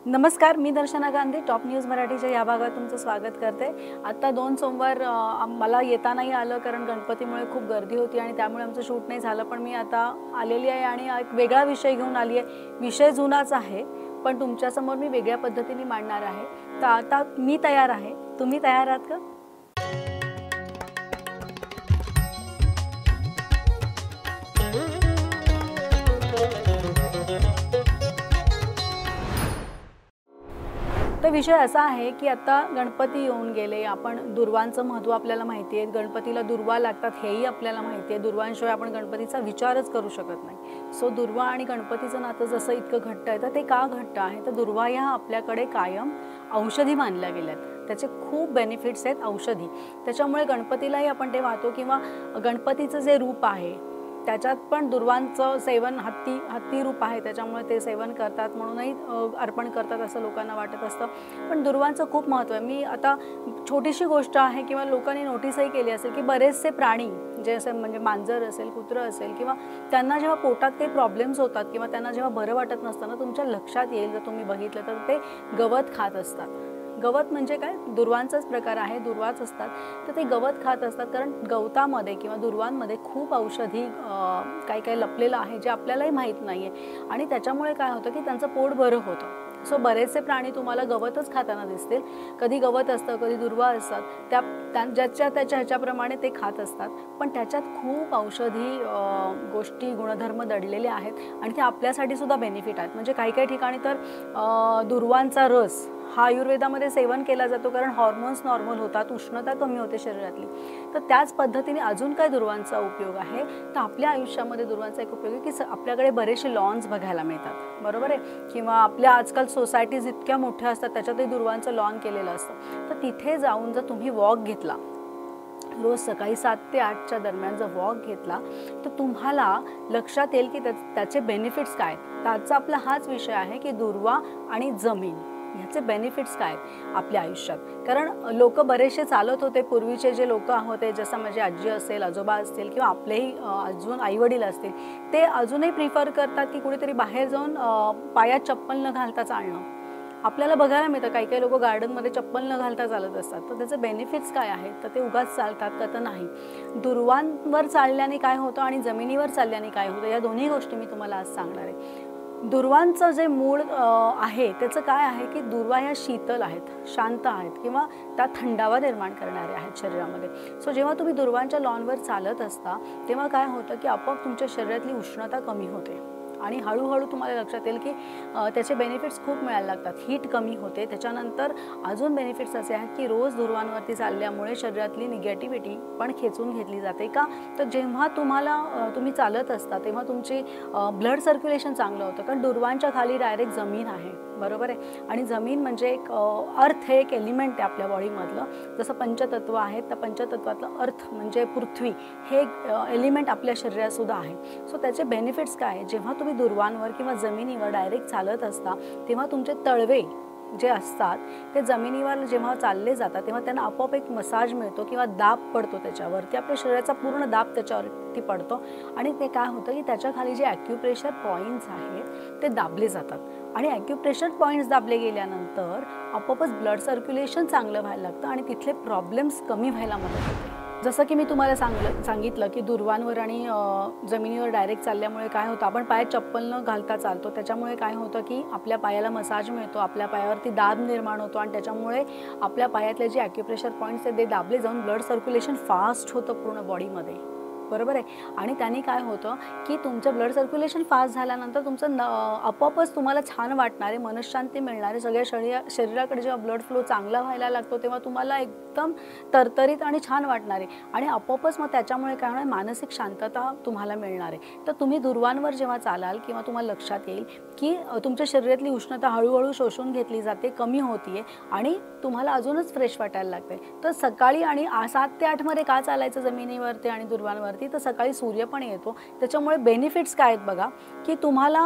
नमस्कार, मी दर्शना Gandhi top news मराठीच्या या भागात तुमचं स्वागत करते। आता 2 सोमवार मला येता नाही आलं कारण गणपतीमुळे खूप गर्दी होती आणि त्यामुळे आमचं शूट नाही झालं। पण मी आता आलेली आहे आणि एक वेगळा विषय घेऊन आली आहे। विषय जुनाच आहे पण तुमच्यासमोर मी वेगळ्या पद्धतीने मांडणार आहे। तर आता मी तयार आहे, तुम्ही तयार आहात का? तर विषय असा आहे की आता गणपती येऊन गेले, आपण दुर्वांचं महत्त्व आपल्याला माहिती आहे। गणपतीला दुर्वा लागतात हेही आपल्याला माहिती आहे। दुर्वांशिवाय आपण गणपतीचा विचारच करू शकत नाही। सो दुर्वा आणि गणपतीचं नातं जसं इतकं घट्ट आहे, तर ते का घट्ट आहे? तर दुर्वा ह्या आपल्याकडे कायम औषधी मानल्या गेल्यात। त्याचे खूप बेनिफिट्स आहेत औषधी। त्याच्यामुळे गणपतीलाही आपण ते वाहतो किंवा गणपतीचं जे रूप आहे त्याच्यात पण दुर्वांचं सेवन हत्ती रूप आहे, त्याच्यामुळे ते सेवन करतात म्हणूनही अर्पण करतात असं लोकांना वाटत असतं। पण दुर्वांचं खूप महत्त्व आहे। मी आता छोटीशी गोष्ट आहे किंवा लोकांनी नोटीसही केली असेल की बरेचसे प्राणी जे असे म्हणजे मांजर असेल, कुत्रं असेल किंवा त्यांना जेव्हा पोटात काही प्रॉब्लेम्स होतात किंवा त्यांना जेव्हा बरं वाटत नसतं ना, तुमच्या लक्षात येईल जर तुम्ही बघितलं तर ते गवत खात असतात। गवत म्हणजे काय? दुर्वांचाच प्रकार आहे, दुर्वाच असतात। तर ते गवत खात असतात कारण गवतामध्ये किंवा दुर्वांमध्ये खूप औषधी काही काही लपलेलं आहे जे आपल्यालाही माहीत नाही आहे आणि त्याच्यामुळे काय होतं की त्यांचं पोट बरं होतं। सो बरेचसे प्राणी तुम्हाला गवतच खाताना दिसतील। कधी गवत असतं, कधी दुर्वा असतात, ज्याच्या ह्याच्याप्रमाणे ते खात असतात। पण त्याच्यात खूप औषधी गोष्टी गुणधर्म दडलेले आहेत आणि ते आपल्यासाठी सुद्धा बेनिफिट आहेत। म्हणजे काही काही ठिकाणी तर दुर्वांचा रस हा आयुर्वेदामध्ये सेवन केला जातो कारण हॉर्मोन्स नॉर्मल होतात, उष्णता कमी होते शरीरातली। तर त्याच पद्धतीने अजून काय दुर्वांचा उपयोग आहे? तर आपल्या आयुष्यामध्ये दुर्वांचा एक उपयोग आहे की आपल्याकडे बरेचसे लॉन्स बघायला मिळतात, बरोबर आहे? किंवा आपल्या आजकाल सोसायटीज इतक्या मोठ्या असतात त्याच्यातही दुर्वांचं लॉन केलेलं असतं। तर तिथे जाऊन जर तुम्ही वॉक घेतला, रोज सकाळी 7 ते 8च्या दरम्यान जर वॉक घेतला तर तुम्हाला लक्षात येईल की त्याचे बेनिफिट्स काय आहेत। तर आजचा आपला हाच विषय आहे की दुर्वा आणि जमीन ह्याचे बेनिफिट्स काय आपल्या आयुष्यात। कारण लोक बरेचसे चालत होते, पूर्वीचे जे लोक होते, जसं माझी आजी असेल, आजोबा असतील किंवा आपलेही अजून आईवडील असतील, ते अजूनही प्रिफर करतात की कुठेतरी बाहेर जाऊन पायात चप्पल न घालता चालणं। आपल्याला बघायला मिळतं काही काही लोक गार्डनमध्ये चप्पल न घालता चालत असतात। तर त्याचे बेनिफिट्स काय आहेत? तर ते उगाच चालतात का? तर नाही। दुर्वांवर चालल्याने काय होतं आणि जमिनीवर चालल्याने काय होतं या दोन्ही गोष्टी मी तुम्हाला आज सांगणार आहे। दुर्वांचं जे मूळ आहे त्याचं काय आहे की दुर्वा ह्या शीतल आहेत, शांत आहेत किंवा त्या थंडावा निर्माण करणारे आहेत शरीरामध्ये। सो जेव्हा तुम्ही दुर्वांच्या लॉनवर चालत असता तेव्हा काय होतं की आपोआप तुमच्या शरीरातली उष्णता कमी होते आणि हळूहळू तुम्हाला लक्षात येईल की त्याचे बेनिफिट्स खूप मिळायला लागतात। हीट कमी होते। त्याच्यानंतर अजून बेनिफिट्स असे आहेत की रोज दुर्वांवरती चालल्यामुळे शरीरातली निगेटिव्हिटी पण खेचून घेतली जाते। का? तर जेव्हा तुम्ही चालत असता तेव्हा तुमची ब्लड सर्क्युलेशन चांगलं होतं कारण दुर्वांच्या खाली डायरेक्ट जमीन आहे, बरोबर आहे? आणि जमीन म्हणजे एक अर्थ हे एक एलिमेंट आहे आपल्या बॉडीमधलं। जसं पंचतत्व आहेत, तर पंचतत्वातलं अर्थ म्हणजे पृथ्वी हे एक एलिमेंट आपल्या शरीरात सुद्धा आहे। सो त्याचे बेनिफिट्स काय? जेव्हा तुम्ही दुर्वांवर किंवा जमिनीवर डायरेक्ट चालत असता तेव्हा तुमचे तळवे जे असतात ते जमिनीवर जेव्हा चालले जातात तेव्हा त्यांना आपोआप एक मसाज मिळतो किंवा दाब पडतो त्याच्यावरती। आपल्या शरीराचा पूर्ण दाब त्याच्यावरती पडतो आणि ते काय होतं की त्याच्या खाली जे ॲक्युप्रेशर पॉईंट्स आहेत ते दाबले जातात आणि ॲक्युप्रेशर पॉईंट्स दाबले गेल्यानंतर आपोआपच ब्लड सर्क्युलेशन चांगलं व्हायला लागतं आणि तिथले प्रॉब्लेम्स कमी व्हायला मदत होते। जसं की मी तुम्हाला सांगितलं की दुर्वांवर आणि जमिनीवर डायरेक्ट चालल्यामुळे काय होतं, आपण पायात चप्पल न घालता चालतो। त्याच्यामुळे काय होतं की आपल्या पायाला मसाज मिळतो, आपल्या पायावरती दाब निर्माण होतो आणि त्याच्यामुळे आपल्या पायातले जे ॲक्युप्रेशर पॉईंट्स आहेत ते दाबले जाऊन ब्लड सर्क्युलेशन फास्ट होतं पूर्ण बॉडीमध्ये, बरोबर आहे? आणि त्याने काय होतं की तुमचं ब्लड सर्क्युलेशन फास्ट झाल्यानंतर तुमचं आपोआपच तुम्हाला छान वाटणारे, मनशांती मिळणारे, सगळ्या शरीराकडे जेव्हा ब्लड फ्लो चांगला व्हायला लागतो तेव्हा तुम्हाला एकदम तरतरीत आणि छान वाटणारे आणि आपोआपच मग त्याच्यामुळे काय होणार, मानसिक शांतता तुम्हाला मिळणार आहे। तर तुम्ही दुर्वांवर जेव्हा चालाल किंवा तुम्हाला लक्षात येईल की तुमच्या शरीरातली उष्णता हळूहळू शोषून घेतली जाते, कमी होतीये आणि तुम्हाला अजूनच फ्रेश वाटायला लागते। तर सकाळी आणि 7 ते 8मध्ये का चालायचं जमिनीवरती आणि दुर्वांवरती? तर सकाळी सूर्य पण येतो, त्याच्यामुळे बेनिफिट्स काय आहेत बघा की तुम्हाला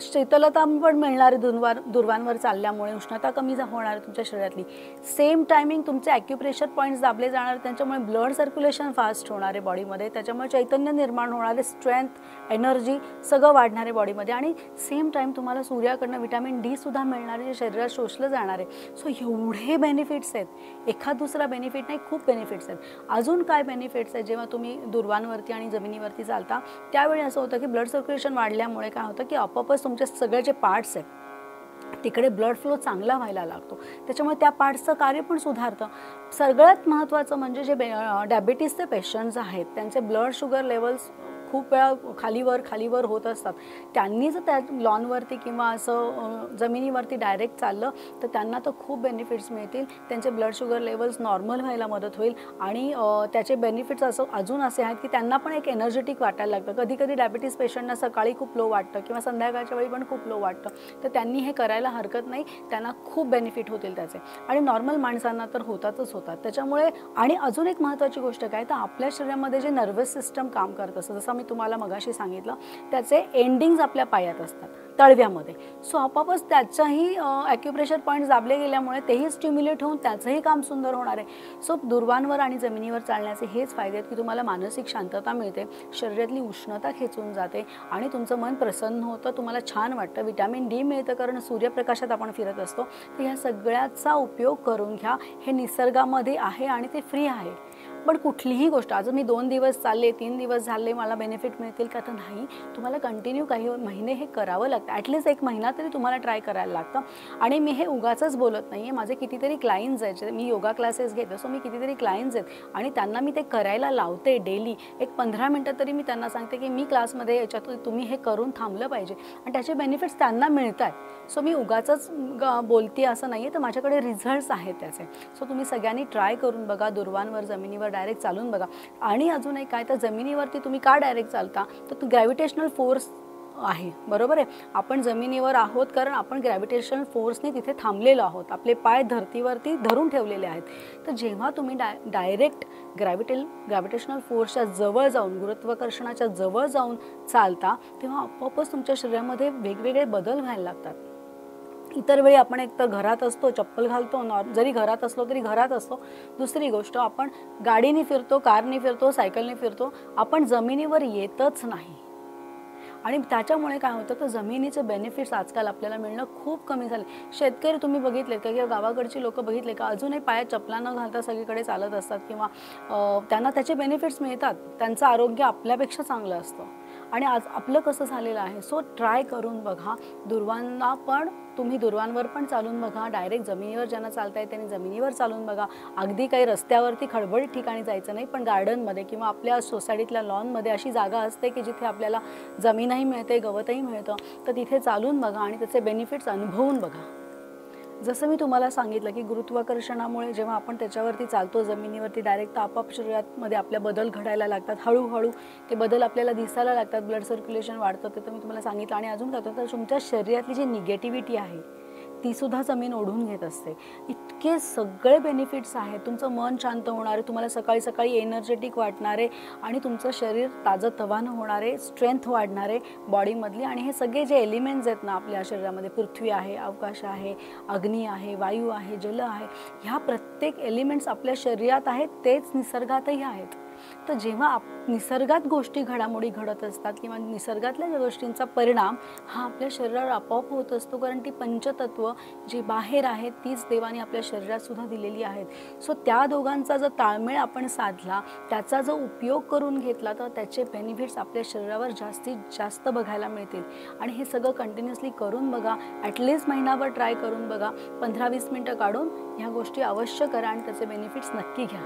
शीतलता पण मिळणार आहे दुर्वांवर चालल्यामुळे, उष्णता कमी होणार आहे तुमच्या शरीरातली. सेम टायमिंग तुमचे ॲक्युप्रेशर पॉईंट्स दाबले जाणार, त्यांच्यामुळे ब्लड सर्क्युलेशन फास्ट होणार आहे बॉडीमध्ये, त्याच्यामुळे चैतन्य निर्माण होणार आहे, स्ट्रेंथ, एनर्जी सगळं वाढणार आहे बॉडीमध्ये. आणि सेम टाईम तुम्हाला सूर्याकडनं विटॅमिन डी सुद्धा मिळणार आहे, जे शरीरात शोषलं जाणार आहे. सो एवढे बेनिफिट्स आहेत, एखाद दुसरा बेनिफिट नाही, खूप बेनिफिट्स आहेत. अजून काय बेनिफिट्स आहेत? जेव्हा तुम्ही दुर्वांवरती आणि जमिनीवरती चालता त्यावेळी असं होतं की ब्लड सर्क्युलेशन वाढल्यामुळे काय होतं की आपोआपच तुमचे सगळे जे पार्ट्स आहेत तिकडे ब्लड फ्लो चांगला व्हायला लागतो, त्याच्यामुळे त्या पार्ट्सचं कार्य पण सुधारतं. सगळ्यात महत्त्वाचं म्हणजे जे डायबिटीसचे पेशंट्स आहेत त्यांचे ब्लड शुगर लेवल्स खूप वेळा खालीवर होत असतात, त्यांनी जर त्या लॉनवरती किंवा असं जमिनीवरती डायरेक्ट चाललं तर त्यांना तर खूप बेनिफिट्स मिळतील. त्यांचे ब्लड शुगर लेवल्स नॉर्मल व्हायला मदत होईल. आणि त्याचे बेनिफिट्स अजून असे आहेत की त्यांना पण एक एनर्जेटिक वाटायला लागतं. कधी कधी डायबिटीस पेशंटना सकाळी खूप लो वाटतं किंवा संध्याकाळच्या वेळी पण खूप लो वाटतं, तर त्यांनी हे करायला हरकत नाही, त्यांना खूप बेनिफिट होतील त्याचे. आणि नॉर्मल माणसांना तर होतातच होतात. त्याच्यामुळे आणि अजून एक महत्त्वाची गोष्ट काय तर आपल्या शरीरामध्ये जे नर्वस सिस्टम काम करत असतं, जसं मी तुम्हाला मगाशी सांगितलं, त्याचे एंडिंग्स आपल्या पायात असतात, तळव्यामध्ये. सो आपापच त्याच्याही ॲक्युप्रेशर पॉईंट्स दाबले गेल्यामुळे तेही स्टिम्युलेट होऊन त्याचंही काम सुंदर होणार आहे. सो दुर्वांवर आणि जमिनीवर चालण्याचे हेच फायदे आहेत की तुम्हाला मानसिक शांतता मिळते, शरीरातली उष्णता खेचून जाते आणि तुमचं मन प्रसन्न होतं, तुम्हाला छान वाटतं, विटॅमिन डी मिळतं कारण सूर्यप्रकाशात आपण फिरत असतो. तर ह्या सगळ्याचा उपयोग करून घ्या. हे निसर्गामध्ये आहे आणि ते फ्री आहे. पण कुठलीही गोष्ट आज मी 2 दिवस चालले, 3 दिवस झाले, मला बेनिफिट मिळतील का तर नाही, तुम्हाला कंटिन्यू काही महिने हे करावं लागतं. ॲटलिस्ट 1 महिना तरी तुम्हाला ट्राय करायला लागतं. आणि मी हे उगाचच बोलत नाही आहे, माझे कितीतरी क्लायंट्स आहेत, मी योगा क्लासेस घेते, सो मी कितीतरी क्लायंट्स आहेत आणि त्यांना मी ते करायला लावते डेली. एक 15 मिनटं तरी मी त्यांना सांगते की मी क्लासमध्ये याच्यातून तुम्ही हे करून थांबलं पाहिजे आणि त्याचे बेनिफिट्स त्यांना मिळत आहेत. सो मी उगाचच बोलते असं नाही आहे, तर माझ्याकडे रिझल्ट्स आहेत त्याचे. सो तुम्ही सगळ्यांनी ट्राय करून बघा, दुर्वांवर जमिनीवर डायरेक्ट चालून बघा. आणि अजून एक काय तर जमिनीवरती तुम्ही का डायरेक्ट चालता तर ग्रॅव्हिटेशनल फोर्स आहे, बरोबर आहे. आपण जमिनीवर आहोत कारण आपण ग्रॅव्हिटेशनल फोर्सने तिथे थांबलेलो आहोत, आपले पाय धरतीवरती धरून ठेवलेले आहेत. तर जेव्हा तुम्ही डायरेक्ट ग्रॅव्हिटेशनल फोर्सच्या जवळ जाऊन, गुरुत्वाकर्षणाच्या जवळ जाऊन चालता तेव्हा आपोआपच तुमच्या शरीरामध्ये वेगवेगळे बदल व्हायला लागतात. इतर वेळी आपण एक तर घरात असतो, चप्पल घालतो, जरी घरात असलो तरी घरात असतो. दुसरी गोष्ट, आपण गाडीने फिरतो, कारने फिरतो, सायकलने फिरतो, आपण जमिनीवर येतच नाही. आणि त्याच्यामुळे काय होतं तर जमिनीचे बेनिफिट्स आजकाल आपल्याला मिळणं खूप कमी झाले. शेतकरी तुम्ही बघितलेत का किंवा गावाकडची लोकं बघितले का अजूनही पायात चपला न घालता सगळीकडे चालत असतात किंवा त्यांना त्याचे बेनिफिट्स मिळतात, त्यांचं आरोग्य आपल्यापेक्षा चांगलं असतं. आणि आज आपलं कसं झालेलं आहे. सो ट्राय करून बघा. तुम्ही दुर्वांवर पण चालून बघा, डायरेक्ट जमिनीवर ज्यांना चालता येते त्यांनी जमिनीवर चालून बघा. अगदी काही रस्त्यावरती खडबडीत ठिकाणी जायचं नाही, पण गार्डनमध्ये किंवा आपल्या सोसायटीतल्या लॉनमध्ये अशी जागा असते की जिथे आपल्याला जमीनही मिळते, गवतही मिळतं, तर तिथे चालून बघा आणि त्याचे बेनिफिट्स अनुभवून बघा. जसं मी तुम्हाला सांगितलं की गुरुत्वाकर्षणामुळे जेव्हा आपण त्याच्यावरती चालतो जमिनीवरती डायरेक्ट, तर आपोआप शरीरामध्ये आपल्या बदल घडायला लागतात, हळूहळू ते बदल आपल्याला दिसायला लागतात, ब्लड सर्क्युलेशन वाढतं, ते तर मी तुम्हाला सांगितलं. आणि अजून काय होतं तर तुमच्या शरीरातली जी निगेटिव्हिटी आहे ती सुद्धा जमीन ओढून घेत असते. इतके सगळे बेनिफिट्स आहेत. तुमचं मन शांत होणार आहे, तुम्हाला सकाळी सकाळी एनर्जेटिक वाटणार आहे आणि तुमचं शरीर ताजंतवानं होणार आहे, स्ट्रेंथ वाढणार आहे बॉडीमधली. आणि हे सगळे जे एलिमेंट्स आहेत ना आपल्या शरीरामध्ये, पृथ्वी आहे, अवकाश आहे, अग्नी आहे, वायू आहे, जल आहे, ह्या प्रत्येक एलिमेंट्स आपल्या शरीरात आहेत, तेच निसर्गातही आहेत. तर जेव्हा निसर्गात गोष्टी घडामोडी घडत असतात किंवा निसर्गातल्या ज्या गोष्टींचा परिणाम हा आपल्या शरीरावर आपोआप होत असतो, कारण ती पंचतत्व जी बाहेर आहेत तीच देवाने आपल्या शरीरात सुद्धा दिलेली आहेत. सो त्या दोघांचा जर ताळमेळ आपण साधला, त्याचा जो उपयोग करून घेतला, तर त्याचे बेनिफिट्स आपल्या शरीरावर जास्तीत जास्त बघायला मिळतील. आणि हे सगळं कंटिन्युअसली करून बघा, ॲटलिस्ट महिनाभर ट्राय करून बघा, 15-20 मिनटं काढून ह्या गोष्टी अवश्य करा आणि त्याचे बेनिफिट्स नक्की घ्या.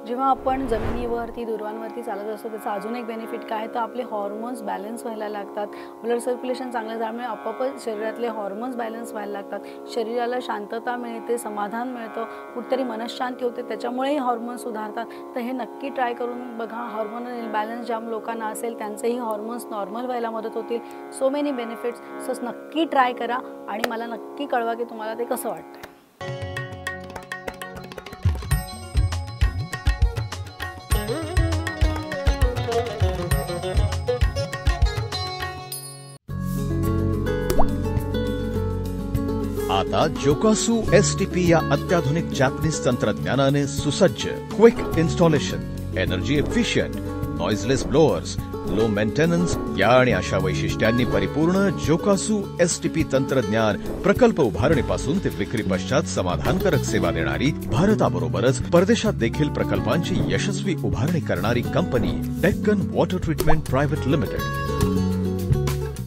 जेव्हा आपण जमिनीवरती दुर्वांवरती चालत असतो त्याचा अजून एक बेनिफिट काय तर आपले हॉर्मोन्स बॅलन्स व्हायला लागतात, ब्लड सर्क्युलेशन चांगलं झाल्यामुळे आपोआपच शरीरातले हॉर्मोन्स बॅलन्स व्हायला लागतात, शरीराला शांतता मिळते, समाधान मिळतं, कुठेतरी मनशांती होते, त्याच्यामुळेही हॉर्मोन्स सुधारतात. तर हे नक्की ट्राय करून बघा. हार्मोनल इम्बॅलन्स ज्या लोकांना असेल त्यांचेही हॉर्मोन्स नॉर्मल व्हायला मदत होतील. So many benefits. सो नक्की ट्राय करा आणि मला नक्की कळवा की तुम्हाला ते कसं वाटतं. आता जोकासू STP या अत्याधुनिक जॅपनीज तंत्रज्ञानाने सुसज्ज, quick installation, energy efficient, noiseless blowers, low maintenance या आणि अशा वैशिष्ट्यांनी परिपूर्ण जोकासू STP तंत्रज्ञान प्रकल्प उभारणीपासून ते विक्री पश्चात समाधानकारक सेवा देणारी, भारताबरोबरच परदेशात देखील प्रकल्पांची यशस्वी उभारणी करणारी company Deccan water treatment private limited.